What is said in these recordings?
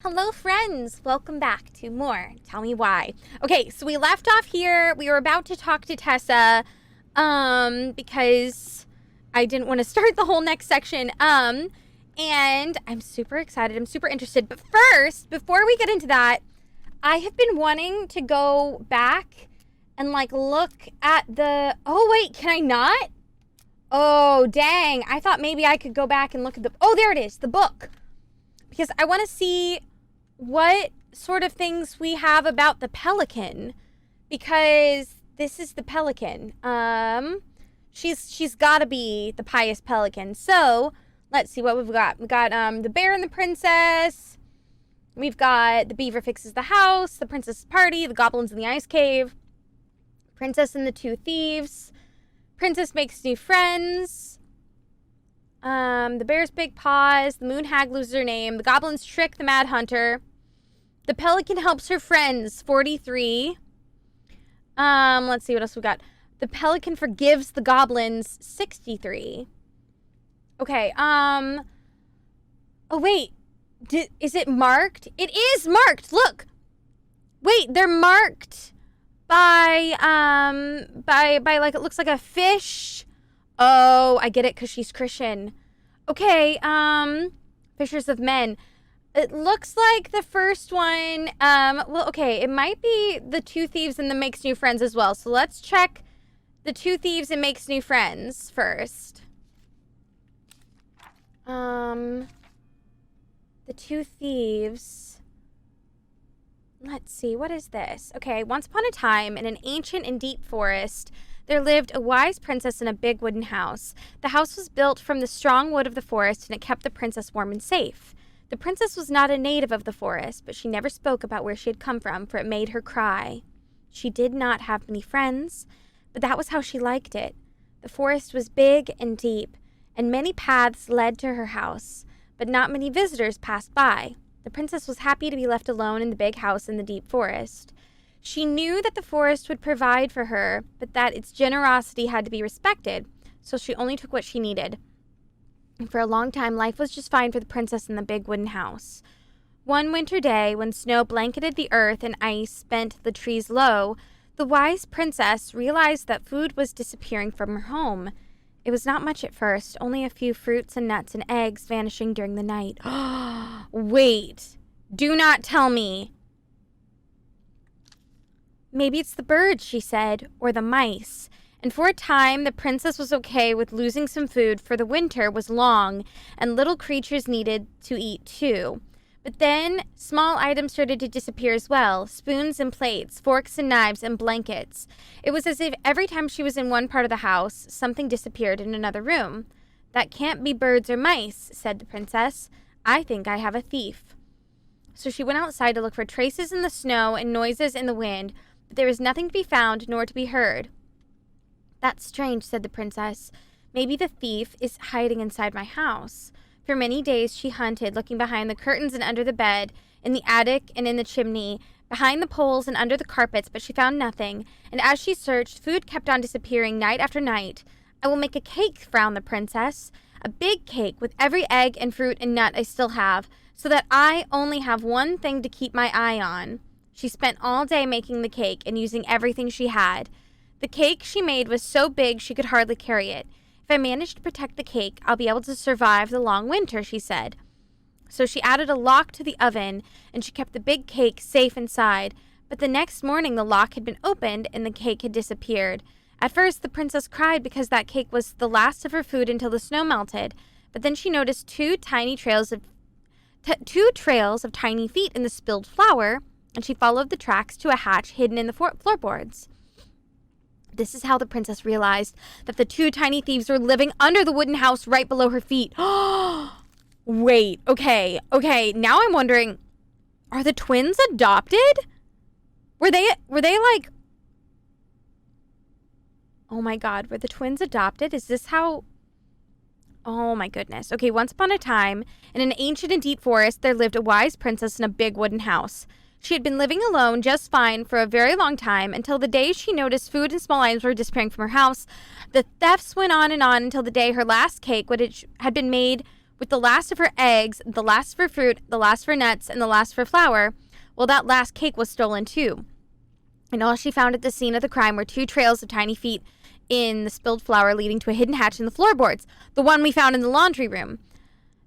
Hello, friends. Welcome back to more Tell Me Why. Okay, so we left off here. We were about to talk to Tessa, because I didn't want to start the whole next section. And I'm super excited. I'm super interested. But first, before we get into that, I have been wanting to go back and look at the. Oh wait, can I not? Oh dang! I thought maybe I could go back and look at the. Oh, there it is, the book. Because I want to see what sort of things we have about the Pelican, because this is the Pelican. She's got to be the pious Pelican. So let's see what we've got. We got the bear and the princess. We've got the beaver fixes the house, the princess's party, the goblins in the ice cave, princess and the two thieves, princess makes new friends. The bear's big paws, the moon hag loses her name, the goblins trick the mad hunter, the pelican helps her friends, 43. Let's see what else we got. The pelican forgives the goblins, 63. Okay, oh wait, is it marked? It is marked, look! Wait, they're marked by like, it looks like a fish. Oh, I get it, because she's Christian. Okay, Fishers of Men. It looks like the first one, well, okay, it might be the two thieves and the makes new friends as well. So let's check the two thieves and makes new friends first. The two thieves. Let's see, what is this? Okay, once upon a time, in an ancient and deep forest, there lived a wise princess in a big wooden house. The house was built from the strong wood of the forest, and it kept the princess warm and safe. The princess was not a native of the forest, but she never spoke about where she had come from, for it made her cry. She did not have many friends, but that was how she liked it. The forest was big and deep, and many paths led to her house, but not many visitors passed by. The princess was happy to be left alone in the big house in the deep forest. She knew that the forest would provide for her, but that its generosity had to be respected, so she only took what she needed. And for a long time, life was just fine for the princess in the big wooden house. One winter day, when snow blanketed the earth and ice bent the trees low, the wise princess realized that food was disappearing from her home. It was not much at first, only a few fruits and nuts and eggs vanishing during the night. Wait, do not tell me. Maybe it's the birds, she said, or the mice. And for a time, the princess was okay with losing some food, for the winter was long, and little creatures needed to eat too. But then, small items started to disappear as well. Spoons and plates, forks and knives, and blankets. It was as if every time she was in one part of the house, something disappeared in another room. That can't be birds or mice, said the princess. I think I have a thief. So she went outside to look for traces in the snow and noises in the wind, but there was nothing to be found nor to be heard. That's strange, said the princess. Maybe the thief is hiding inside my house. For many days she hunted, looking behind the curtains and under the bed, in the attic and in the chimney, behind the poles and under the carpets, but she found nothing. And as she searched, food kept on disappearing night after night. I will make a cake, frowned the princess. A big cake with every egg and fruit and nut I still have, so that I only have one thing to keep my eye on. She spent all day making the cake and using everything she had. The cake she made was so big she could hardly carry it. If I manage to protect the cake, I'll be able to survive the long winter, she said. So she added a lock to the oven, and she kept the big cake safe inside. But the next morning the lock had been opened, and the cake had disappeared. At first the princess cried because that cake was the last of her food until the snow melted. But then she noticed two trails of tiny feet in the spilled flour, and she followed the tracks to a hatch hidden in the floorboards. This is how the princess realized that the two tiny thieves were living under the wooden house right below her feet. Wait, okay, now I'm wondering, are the twins adopted? Were they like, oh my God, were the twins adopted? Is this how, oh my goodness. Okay, once upon a time, in an ancient and deep forest, there lived a wise princess in a big wooden house. She had been living alone just fine for a very long time, until the day she noticed food and small items were disappearing from her house. The thefts went on and on until the day her last cake, which had been made with the last of her eggs, the last for fruit, the last for nuts, and the last for flour. Well, that last cake was stolen too. And all she found at the scene of the crime were 2 trails of tiny feet in the spilled flour leading to a hidden hatch in the floorboards, the one we found in the laundry room.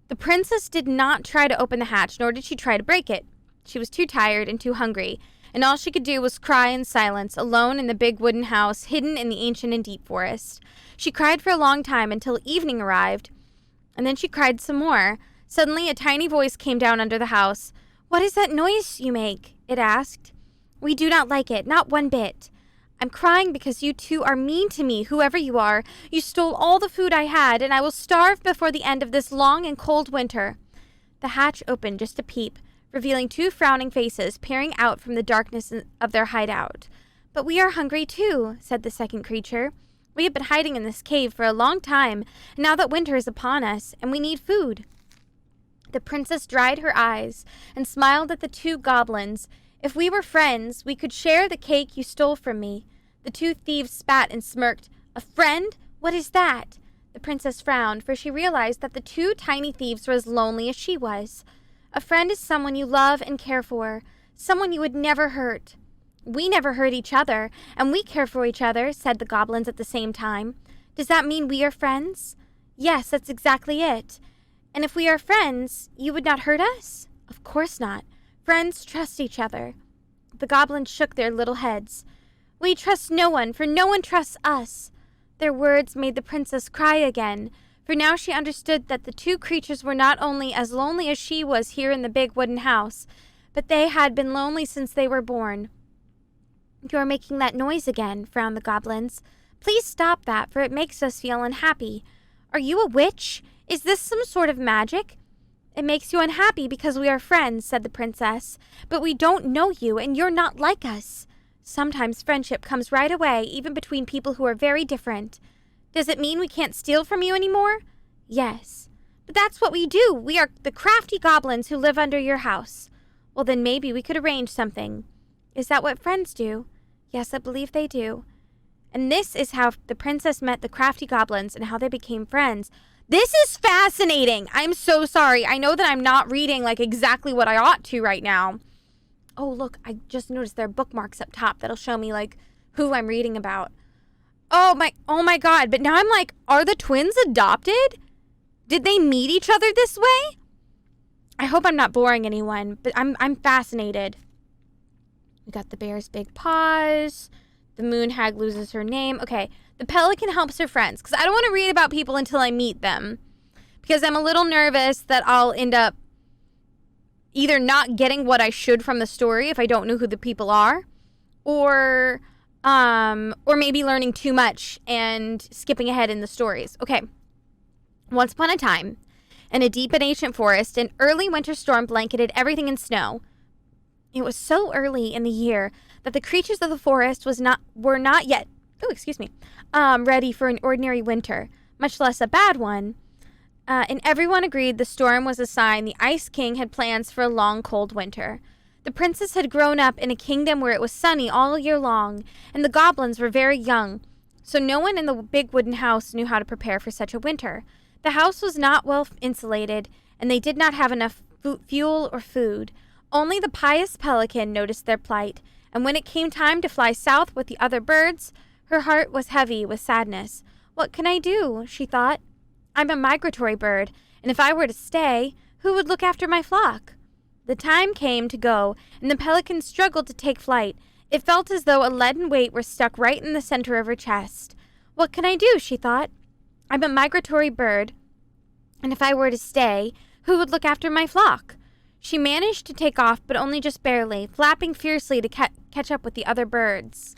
The princess did not try to open the hatch, nor did she try to break it. She was too tired and too hungry, and all she could do was cry in silence, alone in the big wooden house, hidden in the ancient and deep forest. She cried for a long time until evening arrived, and then she cried some more. Suddenly, a tiny voice came down under the house. "What is that noise you make?" it asked. "We do not like it, not one bit. I'm crying because you two are mean to me, whoever you are. You stole all the food I had, and I will starve before the end of this long and cold winter." The hatch opened just a peep, revealing 2 frowning faces peering out from the darkness of their hideout. "But we are hungry too," said the second creature. "We have been hiding in this cave for a long time, and now that winter is upon us, and we need food." The princess dried her eyes and smiled at the 2 goblins. "If we were friends, we could share the cake you stole from me." The 2 thieves spat and smirked. "A friend? What is that?" The princess frowned, for she realized that the 2 tiny thieves were as lonely as she was. "A friend is someone you love and care for, someone you would never hurt." "We never hurt each other, and we care for each other," said the goblins at the same time. "Does that mean we are friends?" "Yes, that's exactly it." "And if we are friends, you would not hurt us?" "Of course not. Friends trust each other." The goblins shook their little heads. "We trust no one, for no one trusts us." Their words made the princess cry again, for now she understood that the 2 creatures were not only as lonely as she was here in the big wooden house, but they had been lonely since they were born. "You are making that noise again," frowned the goblins. "Please stop that, for it makes us feel unhappy. Are you a witch? Is this some sort of magic?" "It makes you unhappy because we are friends," said the princess. "But we don't know you, and you're not like us. Sometimes friendship comes right away, even between people who are very different." "Does it mean we can't steal from you anymore?" "Yes." "But that's what we do. We are the crafty goblins who live under your house." "Well, then maybe we could arrange something." "Is that what friends do?" "Yes, I believe they do." And this is how the princess met the crafty goblins and how they became friends. This is fascinating. I'm so sorry. I know that I'm not reading like exactly what I ought to right now. Oh, look, I just noticed there are bookmarks up top that'll show me like who I'm reading about. Oh my God. But now I'm like, are the twins adopted? Did they meet each other this way? I hope I'm not boring anyone, but I'm fascinated. We got the bear's big paws. The moon hag loses her name. Okay, the pelican helps her friends, because I don't want to read about people until I meet them, because I'm a little nervous that I'll end up either not getting what I should from the story if I don't know who the people are, or maybe learning too much and skipping ahead in the stories. Okay, once upon a time, in a deep and ancient forest, an early winter storm blanketed everything in snow. It was so early in the year that the creatures of the forest were not yet ready for an ordinary winter, much less a bad one. And everyone agreed the storm was a sign the Ice King had plans for a long, cold winter. The princess had grown up in a kingdom where it was sunny all year long, and the goblins were very young, so no one in the big wooden house knew how to prepare for such a winter. The house was not well insulated, and they did not have enough fuel or food. Only the pious Pelican noticed their plight, and when it came time to fly south with the other birds, her heart was heavy with sadness. "What can I do?" she thought. "I'm a migratory bird, and if I were to stay, who would look after my flock?" The time came to go, and the Pelican struggled to take flight. It felt as though a leaden weight were stuck right in the center of her chest. "What can I do?" she thought. "I'm a migratory bird, and if I were to stay, who would look after my flock?" She managed to take off, but only just barely, flapping fiercely to catch up with the other birds.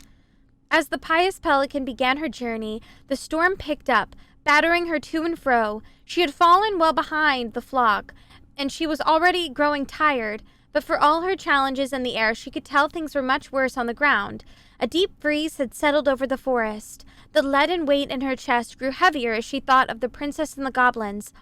As the pious Pelican began her journey, the storm picked up, battering her to and fro. She had fallen well behind the flock, and she was already growing tired, but for all her challenges in the air, she could tell things were much worse on the ground. A deep freeze had settled over the forest. The leaden weight in her chest grew heavier as she thought of the princess and the goblins.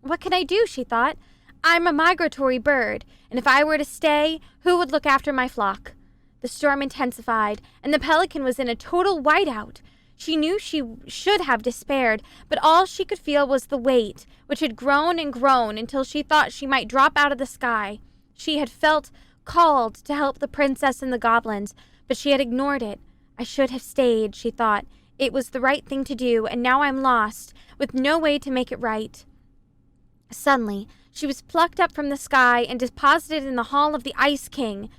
"What can I do?" she thought. "I'm a migratory bird, and if I were to stay, who would look after my flock?" The storm intensified, and the Pelican was in a total whiteout. She knew she should have despaired, but all she could feel was the weight, which had grown and grown until she thought she might drop out of the sky. She had felt called to help the princess and the goblins, but she had ignored it. I should have stayed, she thought. It was the right thing to do, and now I'm lost, with no way to make it right. Suddenly, she was plucked up from the sky and deposited in the hall of the Ice King.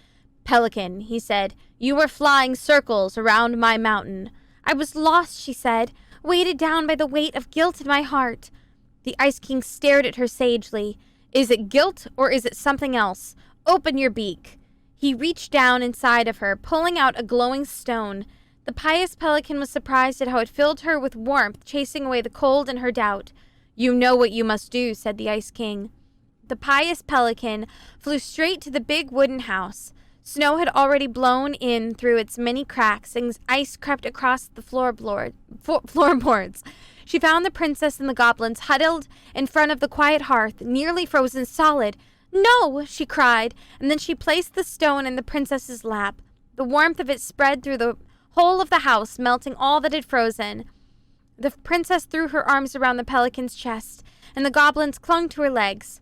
Pelican, he said, you were flying circles around my mountain. I was lost, she said, weighted down by the weight of guilt in my heart. The Ice King stared at her sagely. Is it guilt or is it something else? Open your beak. He reached down inside of her, pulling out a glowing stone. The pious Pelican was surprised at how it filled her with warmth, chasing away the cold and her doubt. You know what you must do, said the Ice King. The pious Pelican flew straight to the big wooden house. Snow had already blown in through its many cracks, and ice crept across the floorboards. She found the princess and the goblins huddled in front of the quiet hearth, nearly frozen solid. No, she cried, and then she placed the stone in the princess's lap. The warmth of it spread through the whole of the house, melting all that had frozen. The princess threw her arms around the pelican's chest, and the goblins clung to her legs.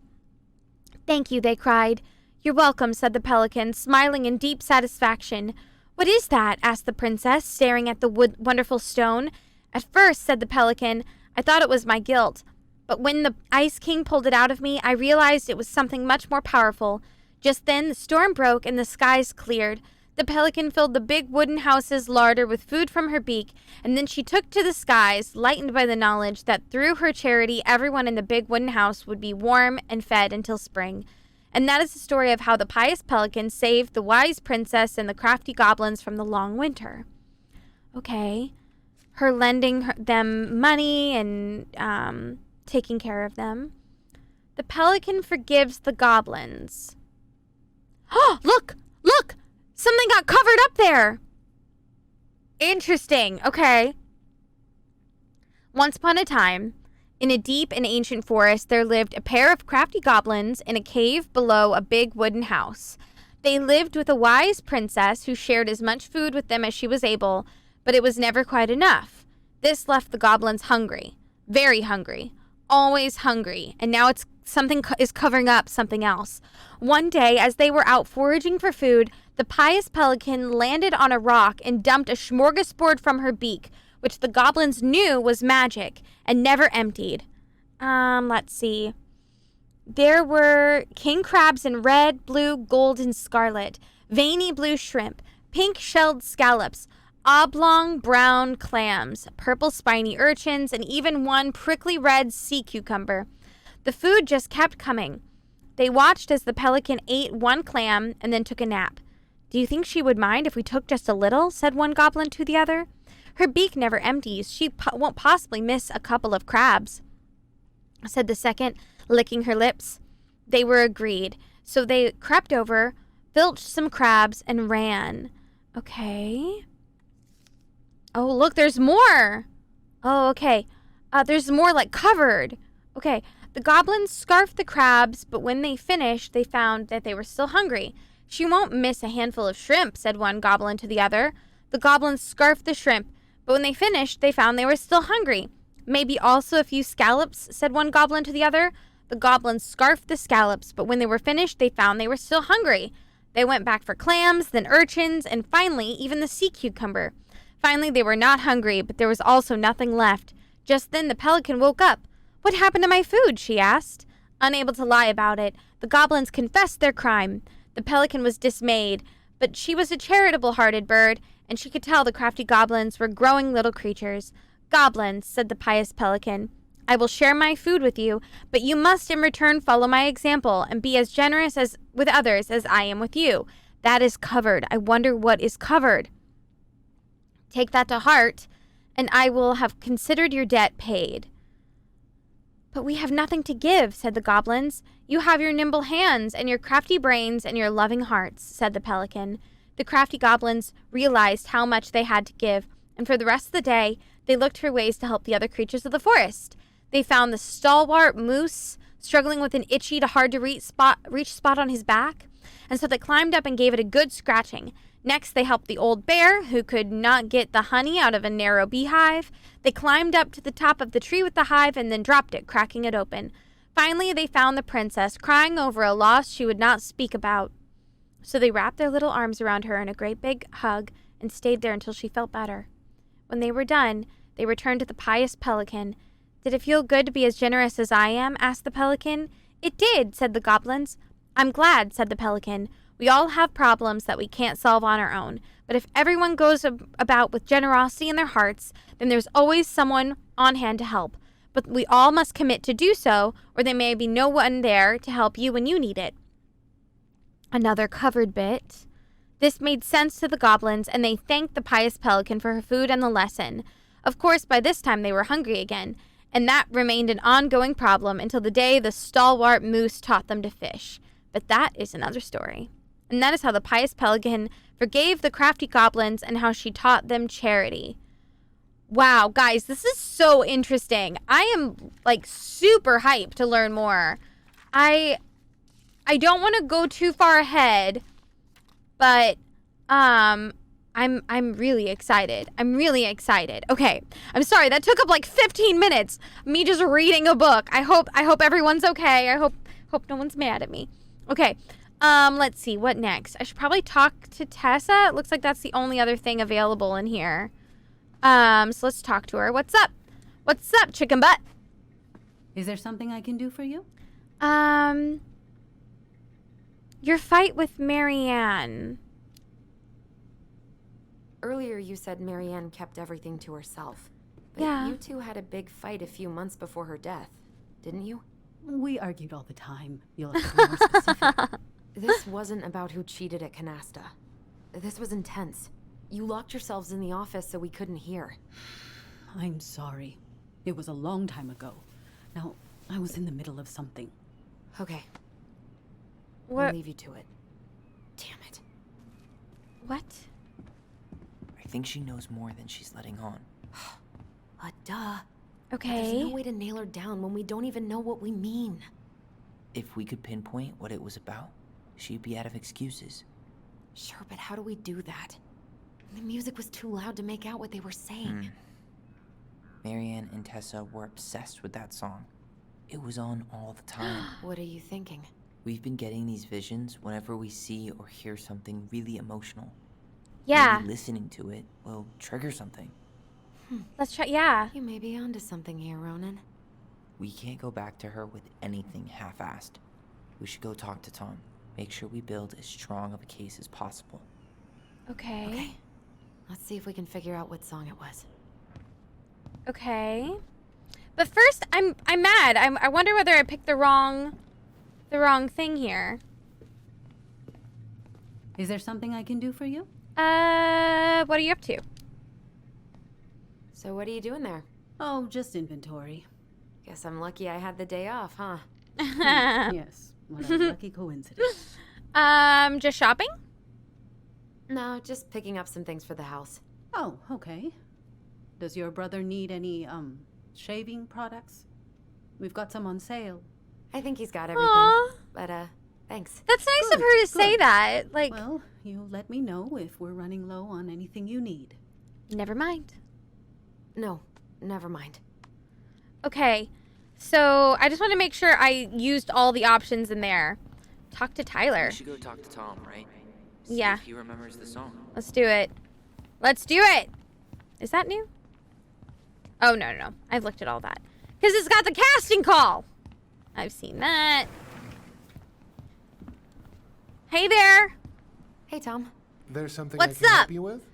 Thank you, they cried. You're welcome, said the pelican, smiling in deep satisfaction. What is that? Asked the princess, staring at the wonderful stone. At first, said the pelican, I thought it was my guilt. But when the Ice King pulled it out of me, I realized it was something much more powerful. Just then, the storm broke and the skies cleared. The pelican filled the big wooden house's larder with food from her beak, and then she took to the skies, lightened by the knowledge that through her charity, everyone in the big wooden house would be warm and fed until spring. And that is the story of how the pious pelican saved the wise princess and the crafty goblins from the long winter. Okay. Her lending them money and taking care of them. The pelican forgives the goblins. Oh, look! Look! Something got covered up there! Interesting. Okay. Once upon a time, in a deep and ancient forest, there lived a pair of crafty goblins in a cave below a big wooden house. They lived with a wise princess who shared as much food with them as she was able, but it was never quite enough. This left the goblins hungry. Very hungry. Always hungry. And now something is covering up something else. One day, as they were out foraging for food, the pious pelican landed on a rock and dumped a smorgasbord from her beak, which the goblins knew was magic and never emptied. Let's see. There were king crabs in red, blue, gold, and scarlet, veiny blue shrimp, pink-shelled scallops, oblong brown clams, purple spiny urchins, and even one prickly red sea cucumber. The food just kept coming. They watched as the pelican ate one clam and then took a nap. Do you think she would mind if we took just a little? Said one goblin to the other. Her beak never empties. She won't possibly miss a couple of crabs, said the second, licking her lips. They were agreed. So they crept over, filched some crabs, and ran. Okay. Oh, look, there's more. Oh, okay. There's more, like, covered. Okay. The goblins scarfed the crabs, but when they finished, they found that they were still hungry. She won't miss a handful of shrimp, said one goblin to the other. The goblins scarfed the shrimp, but when they finished, they found they were still hungry. Maybe also a few scallops, said one goblin to the other. The goblins scarfed the scallops, but when they were finished, they found they were still hungry. They went back for clams, then urchins, and finally, even the sea cucumber. Finally, they were not hungry, but there was also nothing left. Just then, the pelican woke up. What happened to my food? She asked. Unable to lie about it, the goblins confessed their crime. The pelican was dismayed, but she was a charitable-hearted bird, and she could tell the crafty goblins were growing little creatures. Goblins, said the pious pelican, I will share my food with you, but you must in return follow my example and be as generous with others as I am with you. That is covered. I wonder what is covered. Take that to heart, and I will have considered your debt paid. But we have nothing to give, said the goblins. You have your nimble hands and your crafty brains and your loving hearts, said the pelican. The crafty goblins realized how much they had to give, and for the rest of the day, they looked for ways to help the other creatures of the forest. They found the stalwart moose struggling with an itchy to hard-to-reach spot on his back. and so they climbed up and gave it a good scratching. Next, they helped the old bear, who could not get the honey out of a narrow beehive. They climbed up to the top of the tree with the hive and then dropped it, cracking it open. Finally, they found the princess, crying over a loss she would not speak about. So they wrapped their little arms around her in a great big hug and stayed there until she felt better. When they were done, they returned to the pious Pelican. "Did it feel good to be as generous as I am?" asked the Pelican. "It did," said the goblins. "I'm glad," said the Pelican. "We all have problems that we can't solve on our own. But if everyone goes about with generosity in their hearts, then there's always someone on hand to help. But we all must commit to do so, or there may be no one there to help you when you need it." Another covered bit. This made sense to the goblins, and they thanked the pious Pelican for her food and the lesson. Of course, by this time they were hungry again, and that remained an ongoing problem until the day the stalwart moose taught them to fish. But that is another story. And that is how the pious Pelican forgave the crafty goblins and how she taught them charity. Wow, guys, this is so interesting. I am, like, super hyped to learn more. I don't want to go too far ahead, but I'm really excited. I'm really excited. Okay, I'm sorry that took up like 15 minutes. Me just reading a book. I hope everyone's okay. I hope no one's mad at me. Okay. Let's see what next. I should probably talk to Tessa. It looks like that's the only other thing available in here. So let's talk to her. What's up? What's up, chicken butt? Is there something I can do for you? Your fight with Marianne. Earlier you said Marianne kept everything to herself. But Yeah. you two had a big fight a few months before her death, didn't you? We argued all the time. You'll have to be more specific. This wasn't about who cheated at Canasta. This was intense. You locked yourselves in the office so we couldn't hear. I'm sorry. It was a long time ago. Now, I was in the middle of something. Okay, What? I'll leave you to it. Damn it. What? I think she knows more than she's letting on. Duh. But Okay. there's no way to nail her down when we don't even know what we mean. If we could pinpoint what it was about, she'd be out of excuses. Sure, but how do we do that? The music was too loud to make out what they were saying. Marianne and Tessa were obsessed with that song. It was on all the time. What are you thinking? We've been getting these visions whenever we see or hear something really emotional. Yeah. Maybe listening to it will trigger something. Let's try. Yeah. You may be onto something here, Ronan. We can't go back to her with anything half-assed. We should go talk to Tom. Make sure we build as strong of a case as possible. Okay. Okay. Let's see if we can figure out what song it was. Okay. But first, I'm mad. I wonder whether I picked the wrong thing here. Is there something I can do for you? What are you up to? So what are you doing there? Oh, just inventory. Guess I'm lucky I had the day off, huh? Yes, what a lucky coincidence. Just shopping? No, just picking up some things for the house. Oh, okay. Does your brother need any, shaving products? We've got some on sale. I think he's got everything. Aw. But, thanks. That's nice of Good, her to say good. that. Like, Well, you let me know if we're running low on anything you need. never mind. No, never mind. Okay. So, I just want to make sure I used all the options in there. Talk to Tyler. We should go talk to Tom, right? See Yeah. if he remembers the song. Let's do it. Let's do it. Is that new? Oh, no. I've looked at all that. Because it's got the casting call. I've seen that. Hey there. Hey, Tom. There's something What's I can up? help you with?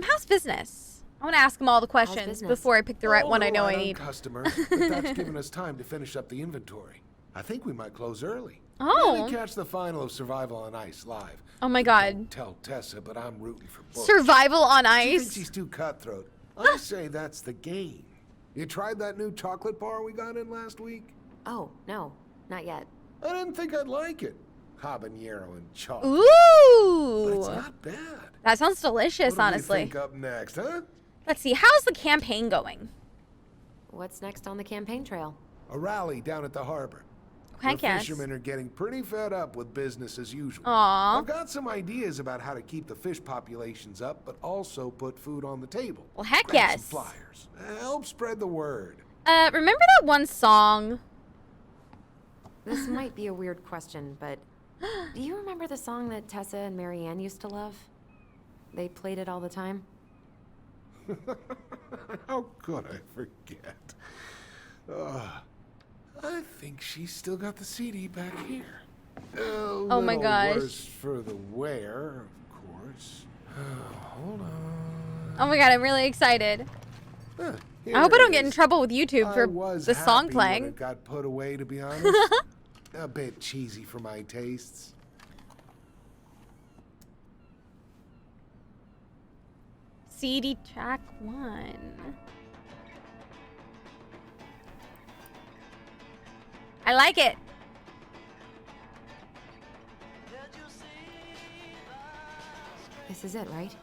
How's business? I want to ask him all the questions business? before I pick the right Oh, one I no, know I don't need. customer, but that's giving us time to finish up the inventory. I think we might close early. Oh. Maybe catch the final of Survival on Ice live. Oh my God. Don't tell Tessa, but I'm rooting for Butch. Survival on She thinks ice. he's too cutthroat. I say that's the game. You tried that new chocolate bar we got in last week? Oh, no, not yet. I didn't think I'd like it. Habanero and chocolate. But it's Ooh. not bad. That sounds delicious, What do we honestly. think up next, huh? Let's see. How's the campaign going? What's next on the campaign trail? A rally down at the harbor. Heck the yes. fishermen are getting pretty fed up with business as usual. Aw. I've got some ideas about how to keep the fish populations up, but also put food on the table. Well, heck Grab yes. some flyers. Help spread the word. Remember that one song? This might be a weird question, but do you remember the song that Tessa and Marianne used to love? They played it all the time. How could I forget? I think she's still got the CD back here. Oh my gosh. Worse for the wear, of course. Hold on. Oh my god, I'm really excited. Huh, I hope I here don't it get in is. trouble with YouTube I for was the song happy playing. when it got put away, to be honest. A bit cheesy for my tastes. CD track 1. I like it. This is it, right?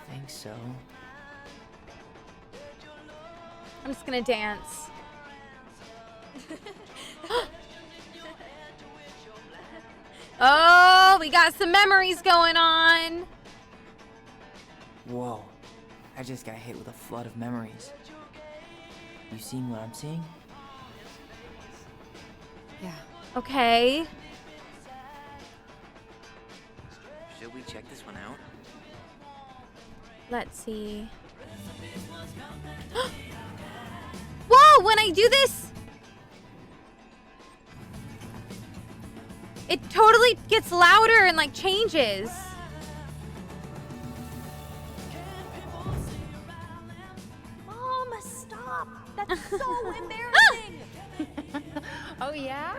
I think so. I'm just gonna dance. Oh, we got some memories going on. Whoa. I just got hit with a flood of memories. You seeing what I'm seeing? Yeah. Okay. Should we check this one out? Let's see. Whoa, when I do this, it totally gets louder and like changes. Mom, stop! That's so embarrassing! Oh, yeah?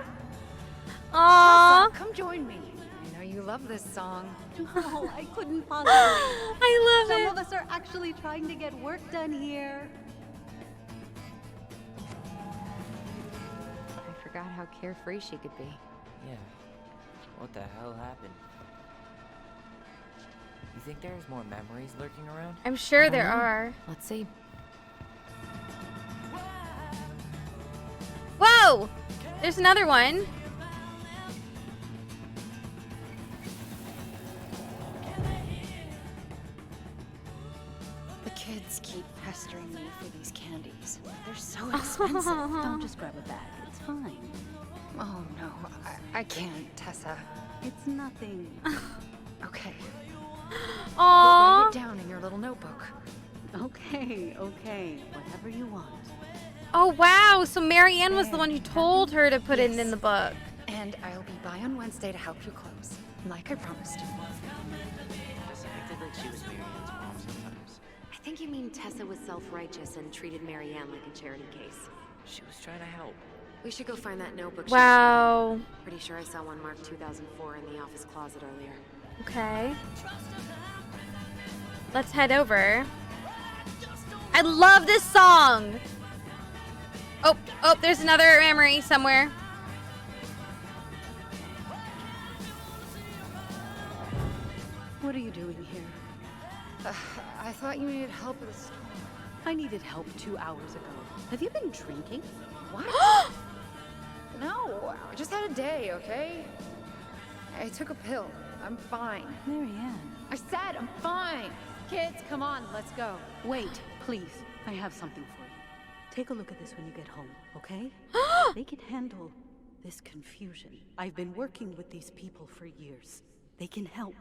Aww. Come join me. I know you love this song. No, I couldn't possibly. I Some love of us are actually trying to get work done here. I forgot how carefree she could be. Yeah. What the hell happened? You think there's more memories lurking around? I'm sure I don't there know. are. Let's see. Whoa! There's another one. The kids keep pestering me for these candies. They're so expensive. Don't just grab a bag. It's fine. Oh, no. I can't, Tessa. It's nothing. Okay. Write Aww. it down in your little notebook. Okay, okay. Whatever you want. Oh wow, so Marianne was the one who told her to put it in the book. And I'll be by on Wednesday to help you close, like I promised. Just acted like she was Marianne's mom sometimes. I think you mean Tessa was self-righteous and treated Marianne like a charity case. She was trying to help. We should go find that notebook. Wow. Pretty sure I saw one marked 2004 in the office closet earlier. Okay. Let's head over. I love this song. Oh, there's another memory somewhere. What are you doing here? I thought you needed help with the storm. I needed help 2 hours ago. Have you been drinking? What? No, I just had a day, okay? I took a pill. I'm fine. Marianne. I said I'm fine. Kids, come on, let's go. Wait, please. I have something for you. Take a look at this when you get home, okay? They can handle this confusion. I've been working with these people for years. They can help.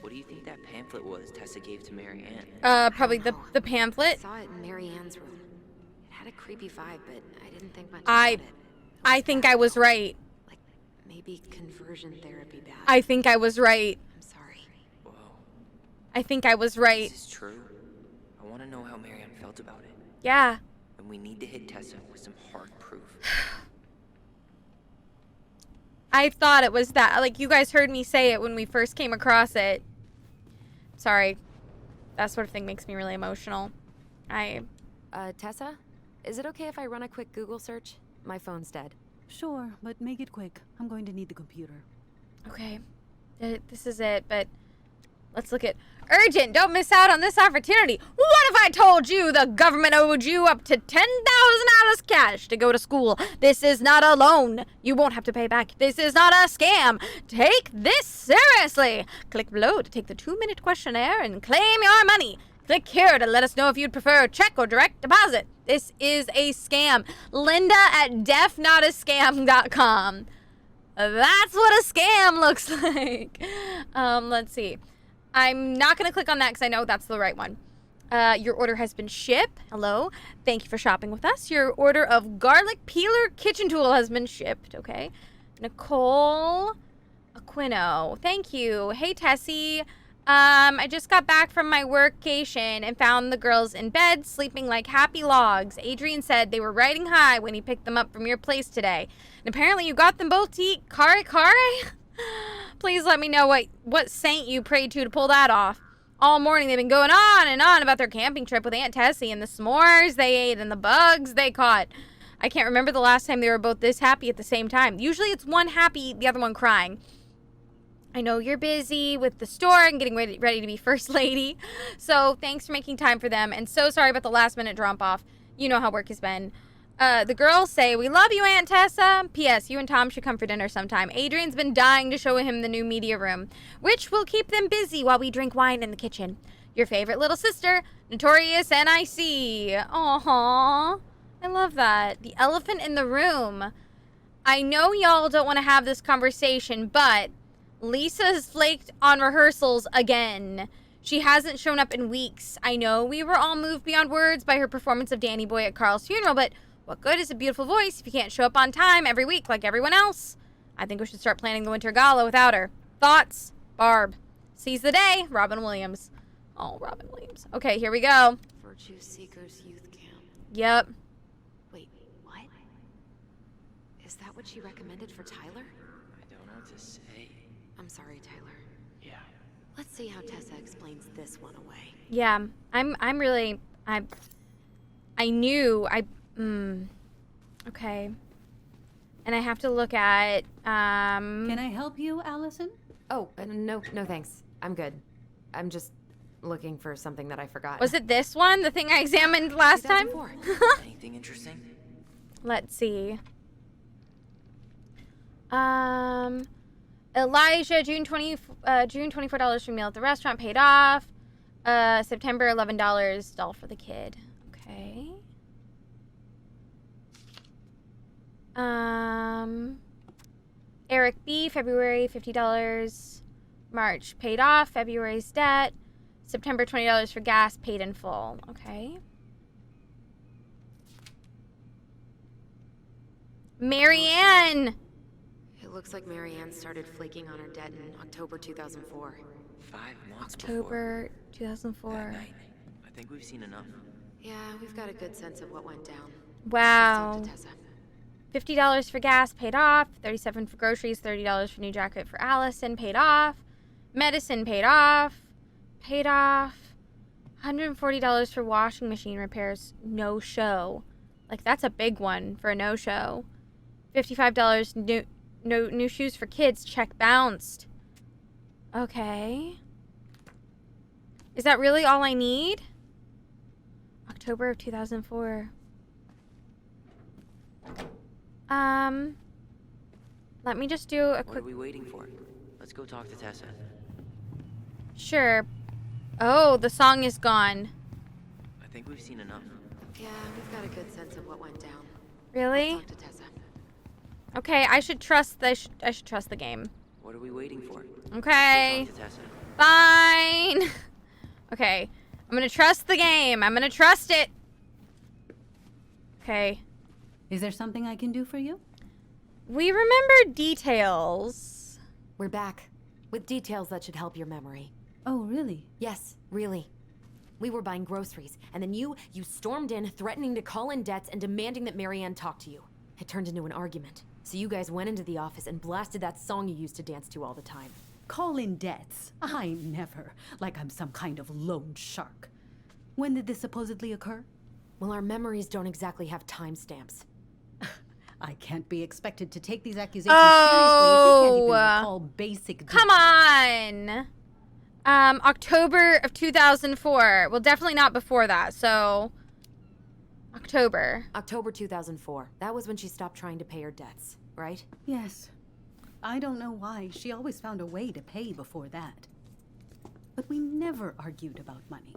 What do you think that pamphlet was Tessa gave to Marianne? Probably the I pamphlet. saw it in Marianne's room. It had a creepy vibe, but I didn't think much I about it. I think I was right. Like, maybe conversion therapy bad. I think I was right. I'm sorry. Whoa. I think I was right. This is true. I want to know how Marianne felt about it. Yeah. And we need to hit Tessa with some hard proof. I thought it was that. Like, you guys heard me say it when we first came across it. Sorry. That sort of thing makes me really emotional. Tessa? Is it okay if I run a quick Google search? My phone's dead. Sure, but make it quick. I'm going to need the computer. Okay. This is it, but Let's look at urgent. Don't miss out on this opportunity. What if I told you the government owed you up to $10,000 cash to go to school? This is not a loan. You won't have to pay back. This is not a scam. Take this seriously. Click below to take the 2-minute questionnaire and claim your money. Click here to let us know if you'd prefer a check or direct deposit. This is a scam. Linda at defnotascam.com. That's what a scam looks like. Let's see. I'm not going to click on that because I know that's the right one. Your order has been shipped. Hello. Thank you for shopping with us. Your order of garlic peeler kitchen tool has been shipped. Okay. Nicole Aquino. Thank you. Hey, Tessie. I just got back from my workcation and found the girls in bed sleeping like happy logs. Adrian said they were riding high when he picked them up from your place today. And apparently you got them both to eat kare kare? Please let me know what saint you prayed to pull that off. All morning they've been going on and on about their camping trip with Aunt Tessie and the s'mores they ate and the bugs they caught. I can't remember the last time they were both this happy at the same time. Usually it's one happy, the other one crying. I know you're busy with the store and getting ready to be first lady. So thanks for making time for them. And so sorry about the last minute drop off. You know how work has been. The girls say, we love you, Aunt Tessa. P.S. You and Tom should come for dinner sometime. Adrian's been dying to show him the new media room, which will keep them busy while we drink wine in the kitchen. Your favorite little sister, Notorious NIC. Aww. I love that. The elephant in the room. I know y'all don't want to have this conversation, but Lisa has flaked on rehearsals again. She hasn't shown up in weeks. I know we were all moved beyond words by her performance of Danny Boy at Carl's funeral, but what good is a beautiful voice if you can't show up on time every week like everyone else? I think we should start planning the winter gala without her. Thoughts? Barb. Seize the day. Robin Williams. Oh, Robin Williams. Okay, here we go. Virtue Seekers Youth Camp. Yep. Wait, what? Is that what she recommended for Tyler? I don't know what to say. I'm sorry, Tyler. Yeah. Let's see how Tessa explains this one away. Yeah. Okay. And I have to look at, Can I help you, Allison? Oh, no thanks. I'm good. I'm just looking for something that I forgot. was it this one? The thing I examined last time? 2004. Anything interesting? Let's see. Elijah, June $24 for meal at the restaurant paid off. September $11 doll for the kid. Okay. Eric B, February $50. March paid off. February's debt. September $20 for gas paid in full. Okay. Marianne. It looks like Marianne started flaking on her debt in October 2004. 5 months October before 2004. that night. I think we've seen enough. Yeah, we've got a good sense of what went down. Wow. Let's talk to Tessa. $50 for gas paid off. $37 for groceries. $30 for new jacket for Allison paid off. Medicine paid off. Paid off. $140 for washing machine repairs. No show. Like, that's a big one for a no show. $55 new shoes for kids. Check bounced. Okay. Is that really all I need? October of 2004. Let me just do a What are quick... we waiting for? Let's go talk to Tessa. Sure. Oh, the song is gone. I think we've seen enough. Yeah, we've got a good sense of what went down. Really? Let's talk to Tessa. Okay, I should trust I should trust the game. What are we waiting for? Okay. Let's go talk to Tessa. Fine. Okay. I'm gonna trust the game. I'm gonna trust it. Okay. Is there something I can do for you? We remember details. We're back. With details that should help your memory. Oh, really? Yes, really. We were buying groceries, and then you stormed in, threatening to call in debts and demanding that Marianne talk to you. It turned into an argument. So you guys went into the office and blasted that song you used to dance to all the time. Call in debts? I never. Like I'm some kind of loan shark. When did this supposedly occur? Well, our memories don't exactly have timestamps. I can't be expected to take these accusations seriously if you can't even recall basic details. Come on. October of 2004. Well, definitely not before that, so October. October 2004. That was when she stopped trying to pay her debts, right? Yes. I don't know why. She always found a way to pay before that. But we never argued about money.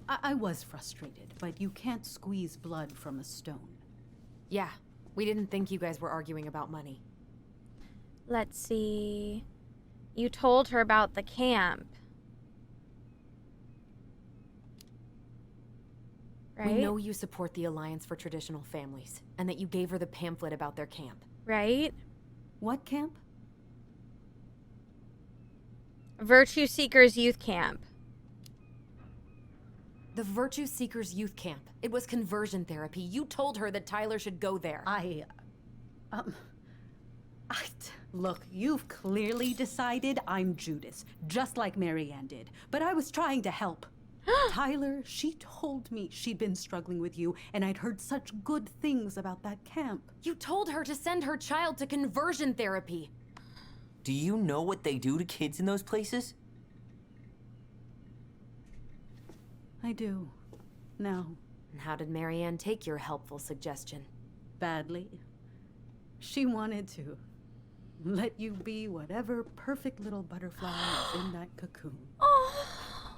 I was frustrated, but you can't squeeze blood from a stone. Yeah. We didn't think you guys were arguing about money. Let's see. You told her about the camp. Right? We know you support the Alliance for Traditional Families, and that you gave her the pamphlet about their camp. Right? What camp? Virtue Seekers Youth Camp. The Virtue Seekers Youth Camp. It was conversion therapy. You told her that Tyler should go there. Look, you've clearly decided I'm Judas, just like Marianne did. But I was trying to help. Tyler, she told me she'd been struggling with you, and I'd heard such good things about that camp. You told her to send her child to conversion therapy. Do you know what they do to kids in those places? I do. Now. And how did Marianne take your helpful suggestion? Badly. She wanted to let you be whatever perfect little butterfly is in that cocoon. Oh.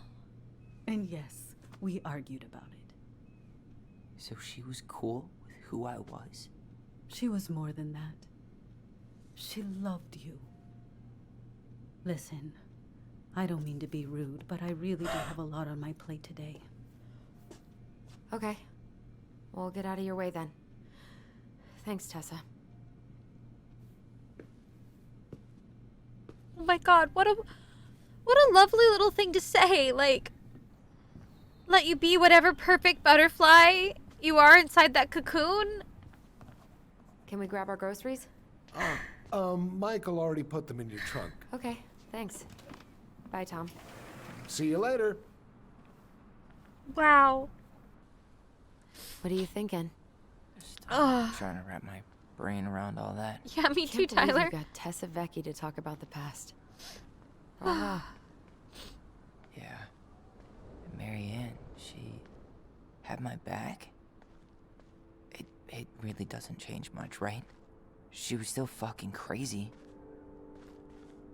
And yes, we argued about it. So she was cool with who I was? She was more than that. She loved you. Listen, I don't mean to be rude, but I really do have a lot on my plate today. Okay. We'll get out of your way then. Thanks, Tessa. Oh my god, what a lovely little thing to say. Like, let you be whatever perfect butterfly you are inside that cocoon. Can we grab our groceries? Michael already put them in your trunk. Okay, thanks. Bye, Tom. See you later. Wow. What are you thinking? Just trying to wrap my brain around all that. Yeah, me too, Can't believe Tyler. You got Tessa Vecchi to talk about the past. Oh, Yeah. And Marianne, she had my back. It really doesn't change much, right? She was still fucking crazy.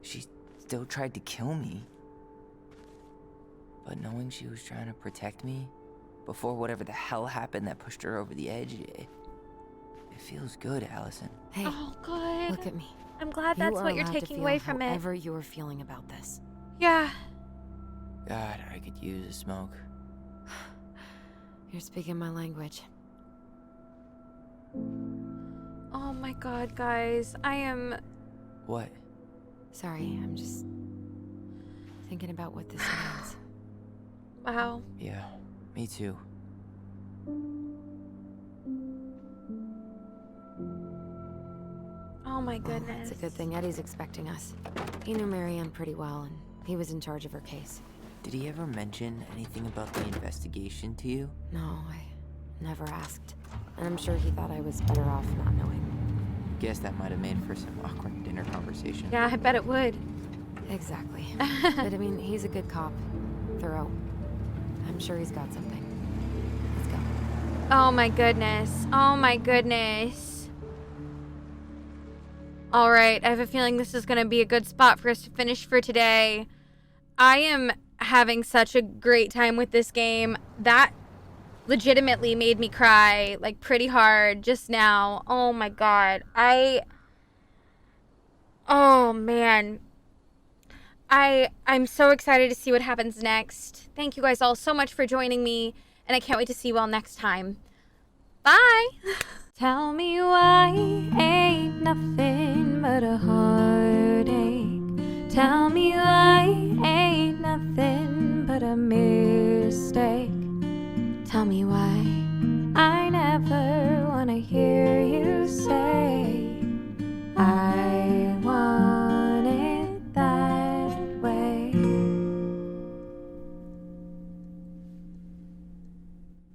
She still tried to kill me. But knowing she was trying to protect me before whatever the hell happened that pushed her over the edge, it feels good, Allison. hey, Oh, good. look at me. I'm glad You that's are what you're allowed to taking feel away from it. however you're feeling about this. Yeah. God, I could use a smoke. You're speaking my language. Oh my god, guys. I am... What? Sorry, I'm just thinking about what this means. Wow. Yeah, me too. Oh my Well, goodness. it's a good thing Eddie's expecting us. He knew Marianne pretty well, and he was in charge of her case. Did he ever mention anything about the investigation to you? No, I never asked. And I'm sure he thought I was better off not knowing. Guess that might have made for some awkward dinner conversation. Yeah, I bet it would. Exactly. But I mean, he's a good cop. Thorough. I'm sure he's got something. Let's go. Oh my goodness. Oh my goodness. All right, I have a feeling this is going to be a good spot for us to finish for today. I am having such a great time with this game. That legitimately made me cry, like, pretty hard just now. Oh my god. Oh man. I'm so excited to see what happens next. Thank you guys all so much for joining me, and I can't wait to see you all next time. Bye! Tell me why ain't nothing but a heartache. Tell me why ain't nothing but a mistake. Tell me why I never wanna hear you say I